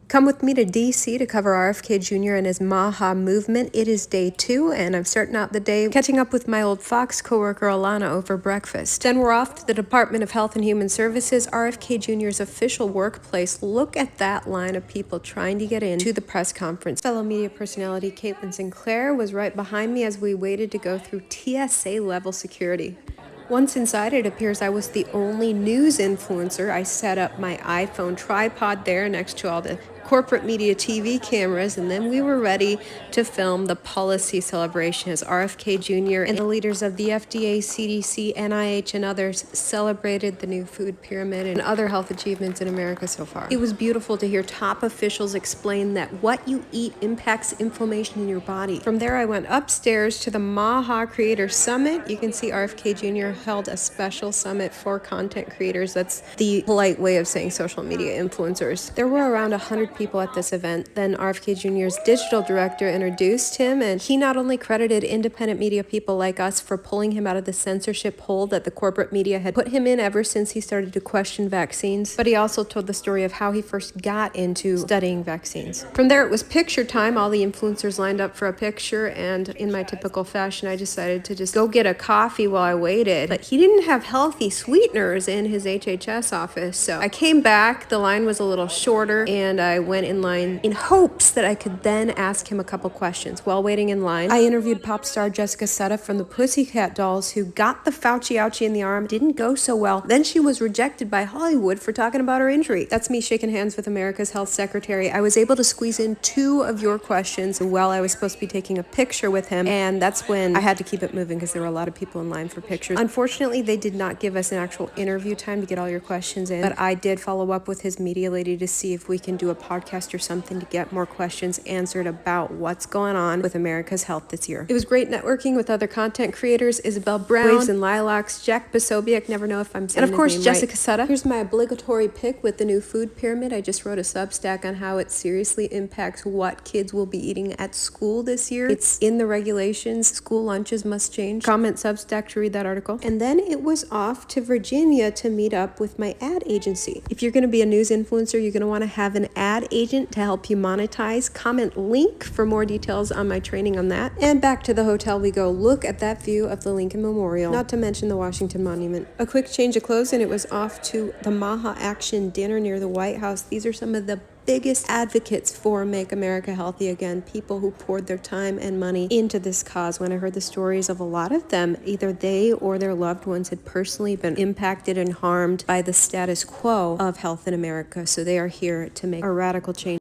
Come with me to DC to cover RFK Jr. and his MAHA movement. It is day 2, and I'm starting out the day catching up with my old Fox coworker Alana over breakfast. Then we're off to the Department of Health and Human Services, RFK Jr.'s official workplace. Look at that line of people trying to get into the press conference. Fellow media personality Caitlin Sinclair was right behind me as we waited to go through TSA level security. Once inside, it appears I was the only news influencer. I set up my iPhone tripod there next to all the corporate media TV cameras, and then we were ready to film the policy celebration as RFK Jr. and the leaders of the FDA, CDC, NIH, and others celebrated the new food pyramid and other health achievements in America so far. It was beautiful to hear top officials explain that what you eat impacts inflammation in your body. From there, I went upstairs to the MAHA Creator Summit. You can see RFK Jr. held a special summit for content creators. That's the polite way of saying social media influencers. There were around 100 people at this event. Then RFK Jr.'s digital director introduced him, and he not only credited independent media people like us for pulling him out of the censorship hole that the corporate media had put him in ever since he started to question vaccines, but he also told the story of how he first got into studying vaccines. From there, it was picture time. All the influencers lined up for a picture, and in my typical fashion, I decided to just go get a coffee while I waited. But he didn't have healthy sweeteners in his HHS office, so I came back. The line was a little shorter, and I went in line in hopes that I could then ask him a couple questions. While waiting in line, I interviewed pop star Jessica Sutta from the Pussycat Dolls, who got the Fauci ouchie in the arm. Didn't go so well. Then she was rejected by Hollywood for talking about her injury. That's me shaking hands with America's health secretary. I was able to squeeze in 2 of your questions while I was supposed to be taking a picture with him, and that's when I had to keep it moving because there were a lot of people in line for pictures. Unfortunately, they did not give us an actual interview time to get all your questions in, but I did follow up with his media lady to see if we can do a podcast or something to get more questions answered about what's going on with America's health this year. It was great networking with other content creators, Isabel Brown, Waves and Lilacs, Jack Basobiak, never know if I'm saying his name right, and of course Jessica Sutta. Here's my obligatory pick with the new food pyramid. I just wrote a Substack on how it seriously impacts what kids will be eating at school this year. It's in the regulations. School lunches must change. Comment Substack to read that article. And then it was off to Virginia to meet up with my ad agency. If you're going to be a news influencer, you're going to want to have an ad agent to help you monetize. Comment link for more details on my training on that. And back to the hotel we go. Look at that view of the Lincoln Memorial, not to mention the Washington Monument. A quick change of clothes and it was off to the MAHA Action Dinner near the White House. These are some of the biggest advocates for Make America Healthy Again, people who poured their time and money into this cause. When I heard the stories of a lot of them, either they or their loved ones had personally been impacted and harmed by the status quo of health in America. So they are here to make a radical change.